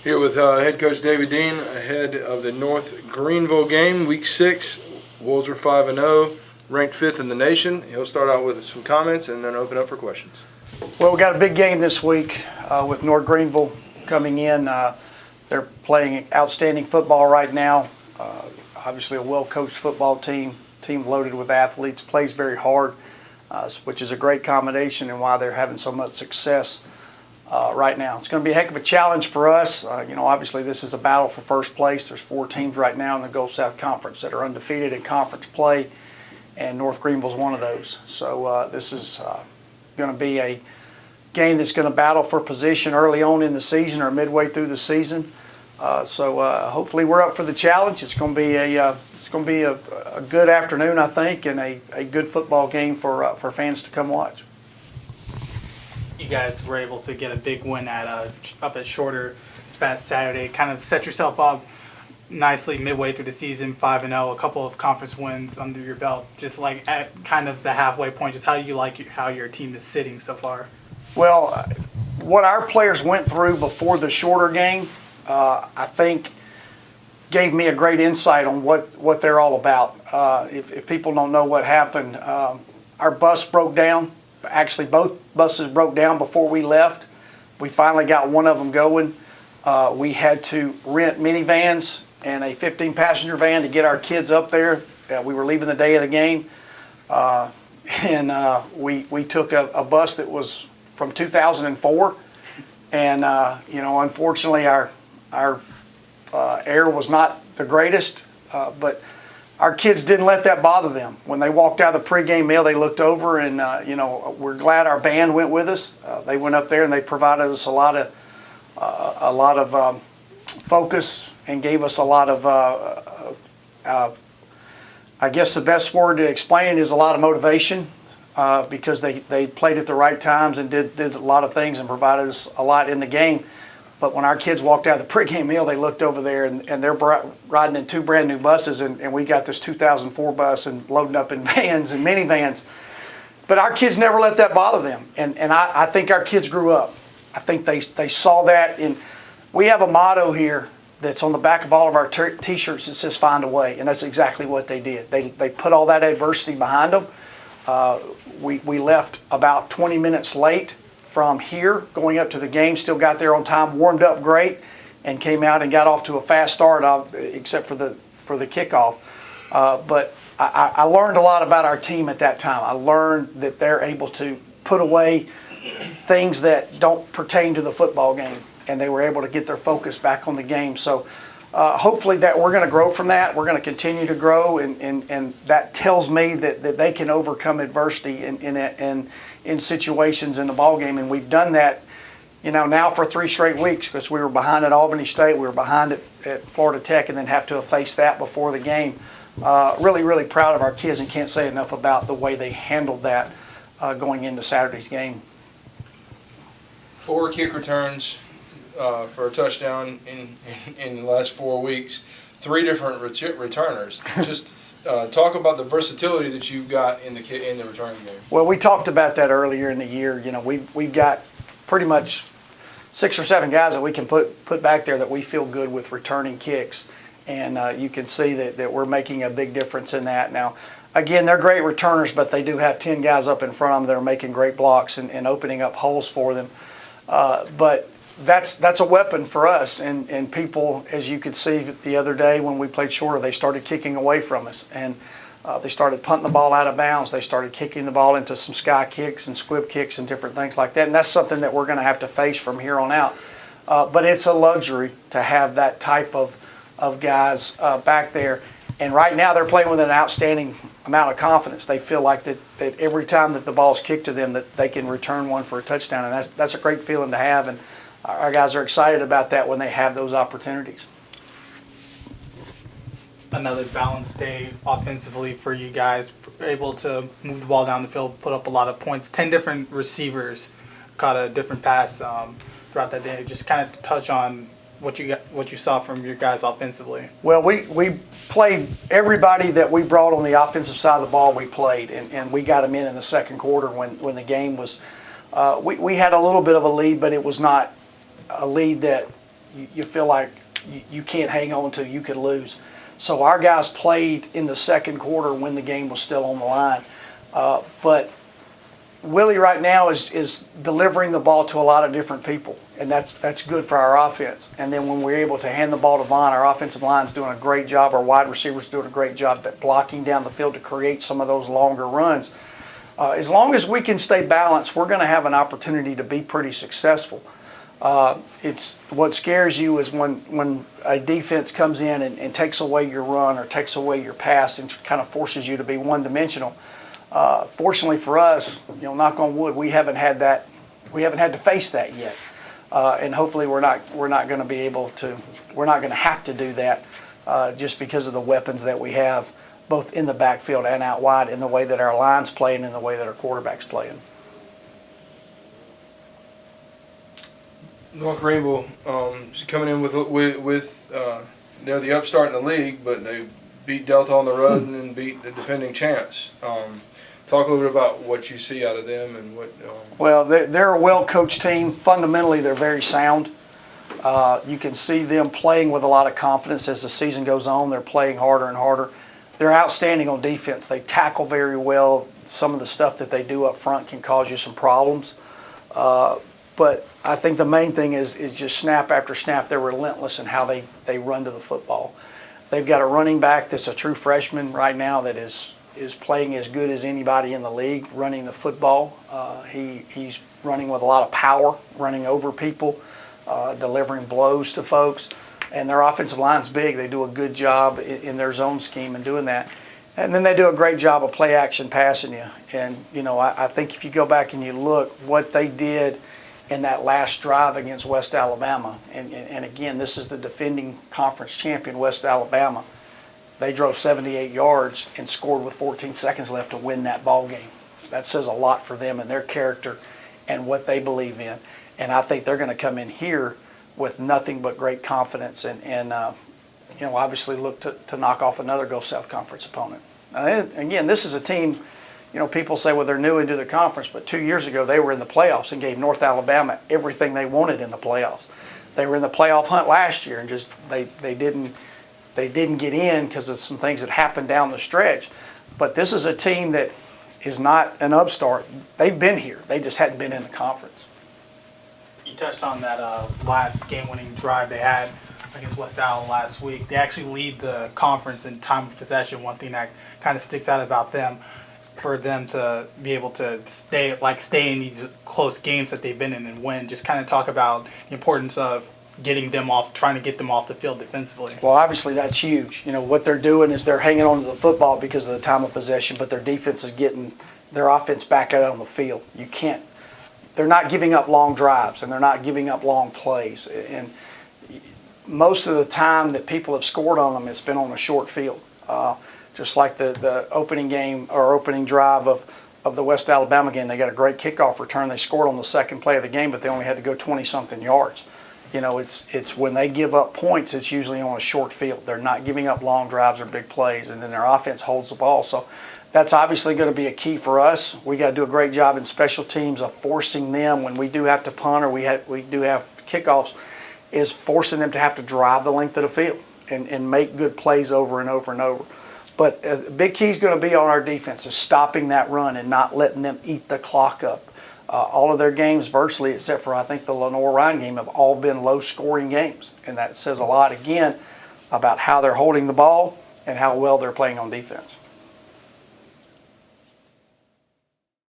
Here with head coach Davey Dean ahead of the North Greenville game, week 6. Wolves are 5-0, ranked 5th in the nation. He'll start out with some comments and then open up for questions. Well, we got a big game this week with North Greenville coming in. They're playing outstanding football right now. Obviously a well-coached football team loaded with athletes, plays very hard, which is a great combination and why they're having so much success right now. It's going to be a heck of a challenge for us. Obviously this is a battle for first place. There's 4 teams right now in the Gulf South Conference that are undefeated in conference play, and North Greenville's one of those. So this is going to be a game that's going to battle for position early on in the season or midway through the season. So hopefully we're up for the challenge. It's going to be a good afternoon, I think, and a good football game for fans to come watch. You guys were able to get a big win up at Shorter this past Saturday. Kind of set yourself up nicely midway through the season, 5-0, a couple of conference wins under your belt. Just like at kind of the halfway point, just how do you like how your team is sitting so far? Well, What our players went through before the Shorter game, I think gave me a great insight on what they're all about. If people don't know what happened, our bus broke down. Actually, both buses broke down before we left. We finally got one of them going. We had to rent minivans and a 15-passenger van to get our kids up there. We were leaving the day of the game, and we took a bus that was from 2004, and unfortunately our air was not the greatest, but our kids didn't let that bother them. When they walked out of the pregame meal, they looked over, and we're glad our band went with us. They went up there and they provided us a lot of focus and gave us a lot of I guess the best word to explain it is a lot of motivation, because they played at the right times and did a lot of things and provided us a lot in the game. But when our kids walked out of the pregame meal, they looked over there and they're riding in 2 brand new buses, and we got this 2004 bus and loading up in vans and minivans. But our kids never let that bother them, and I think our kids grew up. I think they saw that. We have a motto here that's on the back of all of our T-shirts that says "Find a Way," and that's exactly what they did. They put all that adversity behind them. We left about 20 minutes late from here going up to the game, still got there on time, warmed up great, and came out and got off to a fast start, except for the kickoff. But I learned a lot about our team at that time. I learned that they're able to put away things that don't pertain to the football game, and they were able to get their focus back on the game. So hopefully that we're going to grow from that. We're going to continue to grow, and that tells me that they can overcome adversity in situations in the ball game, and we've done that now for 3 straight weeks, because we were behind at Albany State, we were behind at Florida Tech, and then have to have faced that before the game. Really proud of our kids, and can't say enough about the way they handled that going into Saturday's game. 4 kick returns for a touchdown in the last 4 weeks. 3 different returners. Just talk about the versatility that you've got in the return game. Well, we talked about that earlier in the year. We've got pretty much 6 or 7 guys that we can put back there that we feel good with returning kicks, and you can see that we're making a big difference in that. Now, again, they're great returners, but they do have 10 guys up in front of them that are making great blocks and opening up holes for them. But that's a weapon for us, and people, as you could see the other day when we played Shorter, they started kicking away from us, and they started punting the ball out of bounds. They started kicking the ball into some sky kicks and squib kicks and different things like that, and that's something that we're going to have to face from here on out. But it's a luxury to have that type of guys back there, and right now they're playing with an outstanding amount of confidence. They feel like that every time that the ball's kicked to them, that they can return one for a touchdown, and that's a great feeling to have, and our guys are excited about that when they have those opportunities. Another balanced day offensively for you guys, able to move the ball down the field, put up a lot of points. 10 different receivers caught a different pass throughout that day. Just kind of touch on what you saw from your guys offensively. Well, we played everybody that we brought on the offensive side of the ball. We played, and we got them in the second quarter when the game was. We had a little bit of a lead, but it was not a lead that you feel like you can't hang on to, you could lose. So our guys played in the second quarter when the game was still on the line. But Willie right now is delivering the ball to a lot of different people, and that's good for our offense. And then when we're able to hand the ball to Vaughn, our offensive line's doing a great job. Our wide receivers doing a great job at blocking down the field to create some of those longer runs. As long as we can stay balanced, we're going to have an opportunity to be pretty successful. It's what scares you is when a defense comes in and takes away your run or takes away your pass and kind of forces you to be one-dimensional. Fortunately for us, knock on wood, we haven't had that. We haven't had to face that yet, and hopefully we're not going to be able to. We're not going to have to do that just because of the weapons that we have, both in the backfield and out wide, in the way that our line's playing and the way that our quarterback's playing. North Greenville coming in with they're the upstart in the league, but they beat Delta on the road and then beat the defending champs. Talk a little bit about what you see out of them and what. Well, they're a well-coached team. Fundamentally, they're very sound. You can see them playing with a lot of confidence as the season goes on. They're playing harder and harder. They're outstanding on defense. They tackle very well. Some of the stuff that they do up front can cause you some problems. But I think the main thing is just snap after snap, they're relentless in how they run to the football. They've got a running back that's a true freshman right now that is playing as good as anybody in the league running the football. He's running with a lot of power, running over people, delivering blows to folks. And their offensive line's big. They do a good job in their zone scheme and doing that. And then they do a great job of play action passing you. And, I think if you go back and you look what they did in that last drive against West Alabama, and again, this is the defending conference champion, West Alabama. They drove 78 yards and scored with 14 seconds left to win that ball game. That says a lot for them and their character and what they believe in. And I think they're going to come in here with nothing but great confidence and obviously look to knock off another Go South Conference opponent. Again, this is a team, people say, well, they're new into the conference, but 2 years ago they were in the playoffs and gave North Alabama everything they wanted in the playoffs. They were in the playoff hunt last year and just they didn't get in because of some things that happened down the stretch. But this is a team that is not an upstart. They've been here. They just hadn't been in the conference. You touched on that last game-winning drive they had against West Alabama last week. They actually lead the conference in time of possession. One thing that kind of sticks out about them, for them to be able to stay in these close games that they've been in and win. Just kind of talk about the importance of trying to get them off the field defensively. Well, obviously that's huge. What they're doing is they're hanging on to the football because of the time of possession, but their defense is getting their offense back out on the field. They're not giving up long drives and they're not giving up long plays. And most of the time that people have scored on them, it's been on a short field. Just like the opening game or opening drive of the West Alabama game, they got a great kickoff return. They scored on the second play of the game, but they only had to go 20-something yards. It's when they give up points, it's usually on a short field. They're not giving up long drives or big plays, and then their offense holds the ball. So that's obviously going to be a key for us. We got to do a great job in special teams of forcing them when we do have to punt or we do have kickoffs, is forcing them to have to drive the length of the field and make good plays over and over and over. But a big key is going to be on our defense is stopping that run and not letting them eat the clock up. All of their games virtually, except for I think the Lenore-Ryan game, have all been low-scoring games. And that says a lot, again, about how they're holding the ball and how well they're playing on defense.